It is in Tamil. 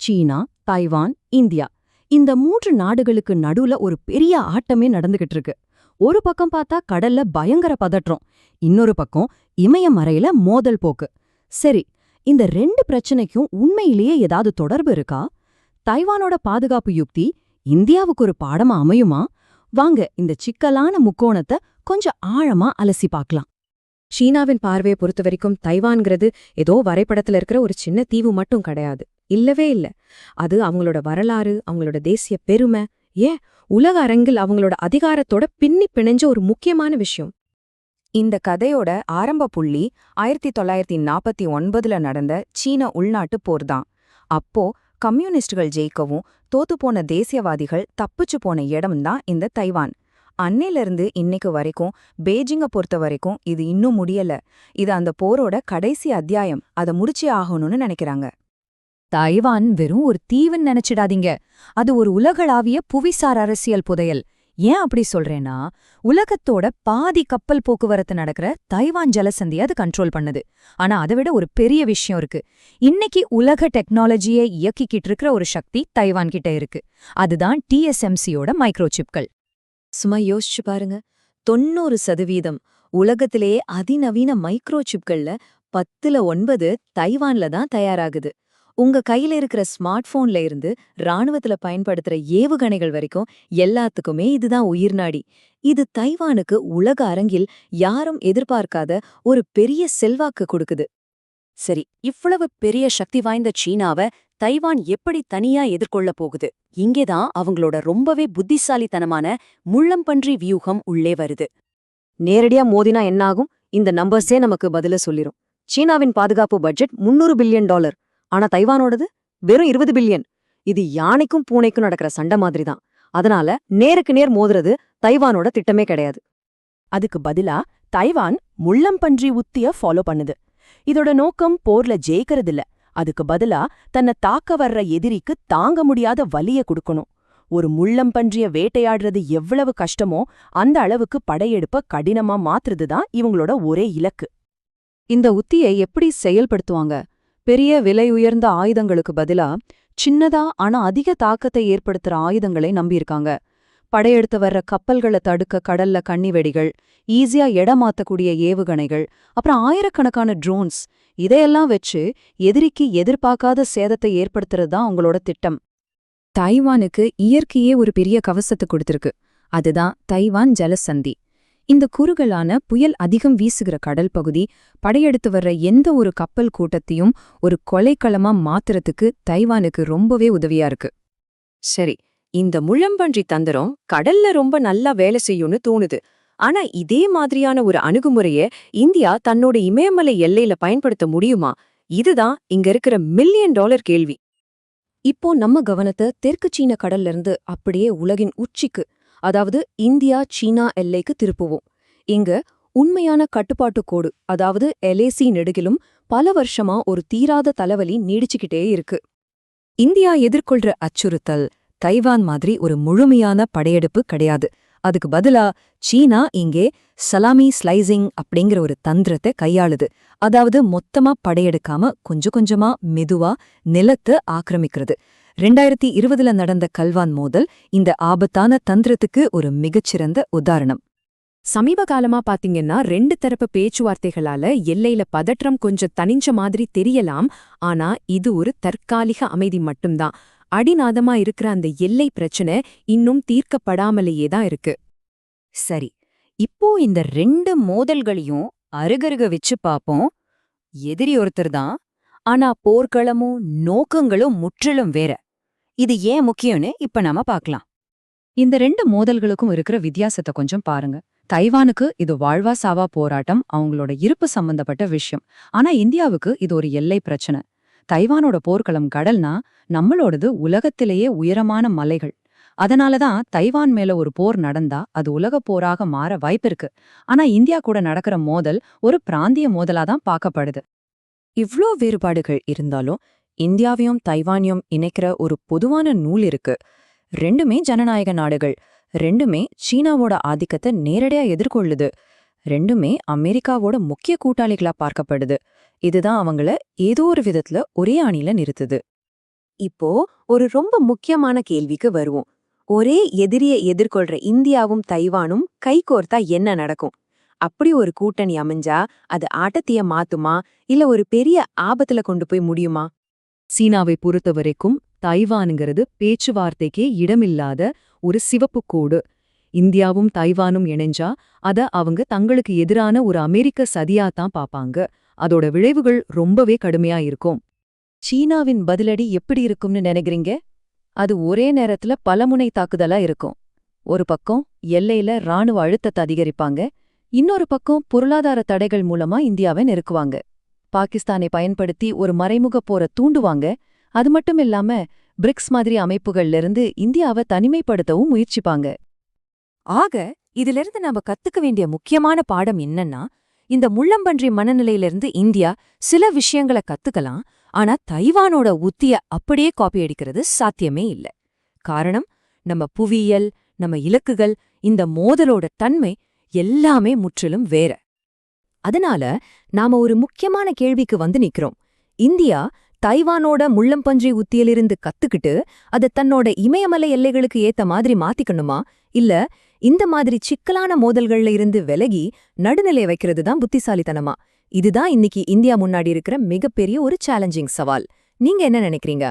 சீனா, தைவான், இந்தியா இந்த 3 நாடுகளுக்கு நடுவுல ஒரு பெரிய ஆட்டமே நடந்துகிட்டு இருக்கு. ஒரு பக்கம் பார்த்தா கடல்ல பயங்கர பதற்றம், இன்னொரு பக்கம் இமயமறையில மோதல் போக்கு. சரி, இந்த 2 பிரச்சனைக்கும் உண்மையிலேயே ஏதாவது தொடர்பு இருக்கா? தைவானோட பாதுகாப்பு யுக்தி இந்தியாவுக்கு ஒரு பாடமா அமையுமா? வாங்க இந்த சிக்கலான முக்கோணத்தை கொஞ்சம் ஆழமா அலசி பார்க்கலாம். சீனாவின் பார்வையை பொறுத்த வரைக்கும் தைவான்கிறது ஏதோ வரைபடத்துல இருக்கிற ஒரு சின்ன தீவு மட்டும் கிடையாது. இல்லவே இல்ல. அது அவங்களோட வரலாறு, அவங்களோட தேசிய பெருமை, ஏன் உலக அரங்கில் அவங்களோட அதிகாரத்தோட பின்னி பிணைஞ்ச ஒரு முக்கியமான விஷயம். இந்த கதையோட ஆரம்ப புள்ளி 1949ல நடந்த சீன உள்நாட்டு போர்தான். அப்போ கம்யூனிஸ்டுகள் ஜெயிக்கவும் தோத்துப்போன தேசியவாதிகள் தப்பிச்சு போன இடம்தான் இந்த தைவான். அன்னையிலிருந்து இன்னைக்கு வரைக்கும் பெய்ஜிங்கை பொறுத்த வரைக்கும் இது இன்னும் முடியல. இது அந்த போரோட கடைசி அத்தியாயம். அதை முடிச்சே ஆகணும்னு நினைக்கிறாங்க. தைவான் வெறும் ஒரு தீவுன்னு நினைச்சிடாதீங்க. அது ஒரு உலகளாவிய புவிசார் அரசியல் புதையல். ஏன் அப்படி சொல்றேன்னா, உலகத்தோட பாதி கப்பல் போக்குவரத்து நடக்கிற தைவான் ஜலசந்தியை அது கண்ட்ரோல் பண்ணுது. ஆனா அதை விட ஒரு பெரிய விஷயம் இருக்கு. இன்னைக்கு உலக டெக்னாலஜியை இயக்கிக்கிட்டு இருக்கிற ஒரு சக்தி தைவான் கிட்ட இருக்கு. அதுதான் TSMCயோட மைக்ரோசிப்கள். சும்மா யோசிச்சு பாருங்க, 90% உலகத்திலேயே அதிநவீன மைக்ரோசிப்கள்ல 10ல் 9 தைவான்ல தான் தயாராகுது. உங்க கையில இருக்கிற ஸ்மார்ட் போன்ல இருந்து ராணுவத்துல பயன்படுத்துற ஏவுகணைகள் வரைக்கும் எல்லாத்துக்குமே இதுதான் உயிர்நாடி. இது தைவானுக்கு உலக அரங்கில் யாரும் எதிர்பார்க்காத ஒரு பெரிய செல்வாக்கு கொடுக்குது. சரி, இவ்வளவு பெரிய சக்தி வாய்ந்த சீனாவை தைவான் எப்படி தனியா எதிர்கொள்ள போகுது? இங்கேதான் அவங்களோட ரொம்பவே புத்திசாலித்தனமான முள்ளம்பன்றி வியூகம் உள்ளே வருது. நேரடியா மோதினா என்னாகும்? இந்த நம்பர்ஸே நமக்கு பதில சொல்லிரும். சீனாவின் பாதுகாப்பு பட்ஜெட் $300 பில்லியன். ஆனா தைவானோடது வெறும் 20 பில்லியன். இது யானைக்கும் பூனைக்கும் நடக்கிற சண்டை மாதிரி தான். அதனால நேருக்கு நேர் மோதுறது தைவானோட திட்டமே கிடையாது. அதுக்கு பதிலா தைவான் முள்ளம்பன்றி உத்திய ஃபாலோ பண்ணுது. இதோட நோக்கம் போர்ல ஜெயிக்கிறதில்ல. அதுக்கு பதிலா தன்னை தாக்க வர்ற எதிரிக்கு தாங்க முடியாத வலிய கொடுக்கணும். ஒரு முள்ளம்பன்றிய வேட்டையாடுறது எவ்வளவு கஷ்டமோ அந்த அளவுக்கு படையெடுப்ப கடினமா மாத்துறதுதான் இவங்களோட ஒரே இலக்கு. இந்த உத்தியை எப்படி செயல்படுத்துவாங்க? பெரிய விலை உயர்ந்த ஆயுதங்களுக்கு பதிலா சின்னதா ஆனா அதிக தாக்கத்தை ஏற்படுத்துற ஆயுதங்களை நம்பியிருக்காங்க. படையெடுத்து வர்ற கப்பல்களை தடுக்க கடல்ல கண்ணி வெடிகள், ஈஸியா இடமாத்தக்கூடிய ஏவுகணைகள், அப்புறம் ஆயிரக்கணக்கான ட்ரோன்ஸ், இதையெல்லாம் வச்சு எதிரிக்கு எதிர்பார்க்காத சேதத்தை ஏற்படுத்துறது தான் உங்களோட திட்டம். தைவானுக்கு இயற்கையே ஒரு பெரிய கவசத்தை கொடுத்திருக்கு. அதுதான் தைவான் ஜலசந்தி. இந்த குறுகலான புயல் அதிகம் வீசுகிற கடல் பகுதி படையெடுத்து வர்ற எந்த ஒரு கப்பல் கூட்டத்தையும் ஒரு கொலைக்களமா மாத்துறதுக்கு தைவானுக்கு ரொம்பவே உதவியா இருக்கு. சரி, இந்த முள்ளம்பன்றி தந்திரம் கடல்ல ரொம்ப நல்லா வேலை செய்யும்னு தோணுது. ஆனா இதே மாதிரியான ஒரு அணுகுமுறைய இந்தியா தன்னோட இமயமலை எல்லையில பயன்படுத்த முடியுமா? இதுதான் இங்க இருக்கிற $1 மில்லியன் கேள்வி. இப்போ நம்ம கவனத்தை தெற்கு சீன கடல்ல இருந்து அப்படியே உலகின் உச்சிக்கு, அதாவது இந்தியா சீனா எல்லைக்கு திருப்புவோம். இங்க உண்மையான கட்டுப்பாட்டு கோடு, அதாவது LAC நெடுகிலும் பல வருஷமா ஒரு தீராத தலைவலி நீடிச்சுக்கிட்டே இருக்கு. இந்தியா எதிர்கொள்ற அச்சுறுத்தல் தைவான் மாதிரி ஒரு முழுமையான படையெடுப்பு கிடையாது. அதுக்கு பதிலா சீனா இங்கே சலாமி ஸ்லைசிங் அப்படிங்கிற ஒரு தந்திரத்தை கையாளுது. அதாவது மொத்தமா படையெடுக்காம கொஞ்சம் கொஞ்சமா மெதுவா நிலத்தை ஆக்கிரமிக்கிறது. 2020ல நடந்த கல்வான் மோதல் இந்த ஆபத்தான தந்திரத்துக்கு ஒரு மிகச்சிறந்த உதாரணம். சமீப காலமா பாத்தீங்கன்னா 2 தரப்பு பேச்சுவார்த்தைகளால எல்லையில பதற்றம் கொஞ்சம் தனிஞ்ச மாதிரி தெரியலாம். ஆனா இது ஒரு தற்காலிக அமைதி மட்டும்தான். அடிநாதமா இருக்கிற அந்த எல்லை பிரச்சனை இன்னும் தீர்க்கப்படாமலேயே தான் இருக்கு. சரி, இப்போ இந்த 2 மோதல்களையும் அருகருக வச்சு பாப்போம். எதிரி ஒருத்தர் தான், ஆனா போர்க்களமும் நோக்கங்களும் முற்றிலும் வேற. இது ஏன் முக்கியம்னு இப்ப நாம பார்க்கலாம். இந்த 2 மோதல்களுக்கும் இருக்கிற வித்தியாசத்தை கொஞ்சம் பாருங்க. தைவானுக்கு இது வாழ்வா சாவா போராட்டம், அவங்களோட இருப்பு சம்பந்தப்பட்ட விஷயம். ஆனா இந்தியாவுக்கு இது ஒரு எல்லை பிரச்சனை. தைவானோட போர்க்களம் கடல்னா, நம்மளோடது உலகத்திலேயே உயரமான மலைகள். அதனாலதான் தைவான் மேல ஒரு போர் நடந்தா அது உலகப் போராக மாற வாய்ப்பிருக்கு. ஆனா இந்தியா கூட நடக்கிற மோதல் ஒரு பிராந்திய மோதலாதான் பார்க்கப்படுது. இவ்ளோ வேறுபாடுகள் இருந்தாலும் இந்தியாவையும் தைவானையும் இணைக்கிற ஒரு பொதுவான நூல் இருக்கு. 2மே ஜனநாயக நாடுகள், 2மே சீனாவோட ஆதிக்கத்தை நேரடியா எதிர்கொள்ளுது, 2மே அமெரிக்காவோட முக்கிய கூட்டாளிகளா பார்க்கப்படுது. இதுதான் அவங்கள ஏதோ ஒரு விதத்துல ஒரே அணியில நிறுத்துது. இப்போ ஒரு ரொம்ப முக்கியமான கேள்விக்கு வருவோம். ஒரே எதிரியை எதிர்கொள்ற இந்தியாவும் தைவானும் கைகோர்த்தா என்ன நடக்கும்? அப்படி ஒரு கூட்டணி அமைஞ்சா அது ஆட்டத்தைய மாத்துமா, இல்ல ஒரு பெரிய ஆபத்துல கொண்டு போய் முடியுமா? சீனாவை பொறுத்தவரைக்கும் தைவானுங்கிறது பேச்சுவார்த்தைக்கே இடமில்லாத ஒரு சிவப்பு கோடு. இந்தியாவும் தைவானும் இணைஞ்சா அத அவங்க தங்களுக்கு எதிரான ஒரு அமெரிக்க சதியாத்தான் பாப்பாங்க. அதோட விளைவுகள் ரொம்பவே கடுமையா இருக்கும். சீனாவின் பதிலடி எப்படி இருக்கும்னு நினைக்கிறீங்க? அது ஒரே நேரத்துல பலமுனை தாக்குதலா இருக்கும். ஒரு பக்கம் எல்லையில ராணுவ அழுத்தத்தை அதிகரிப்பாங்க, இன்னொரு பக்கம் பொருளாதார தடைகள் மூலமா இந்தியாவை நெருக்குவாங்க. பாகிஸ்தானை பயன்படுத்தி ஒரு மறைமுக போரை தூண்டுவாங்க. அது மட்டும் இல்லாம பிரிக்ஸ் மாதிரி அமைப்புகள்ல இருந்து இந்தியாவை தனிமைப்படுத்தவும் முயற்சிப்பாங்க. ஆக இதிலிருந்து நாம கத்துக்க வேண்டிய முக்கியமான பாடம் என்னன்னா, இந்த முள்ளம்பன்றி மனநிலையிலிருந்து இந்தியா சில விஷயங்களை கத்துக்கலாம். ஆனா தைவானோட உத்திய அப்படியே காப்பி அடிக்கிறது சாத்தியமே இல்ல. காரணம், நம்ம புவியியல், நம்ம இலக்குகள், இந்த மோதலோட தன்மை எல்லாமே முற்றிலும் வேற. அதனால நாம ஒரு முக்கியமான கேள்விக்கு வந்து நிக்கிறோம். இந்தியா தைவானோட முள்ளம்பன்றி உத்தியிலிருந்து கத்துக்கிட்டு அதை தன்னோட இமயமலை எல்லைகளுக்கு ஏத்த மாதிரி மாத்திக்கணுமா, இல்ல இந்த மாதிரி சிக்கலான மோதல்கள்ல இருந்து விலகி நடுநிலை வைக்கிறது தான் புத்திசாலித்தனமா? இதுதான் இன்னைக்கு இந்தியா முன்னாடி இருக்கிற மிகப்பெரிய ஒரு சேலஞ்சிங் சவால். நீங்க என்ன நினைக்கிறீங்க?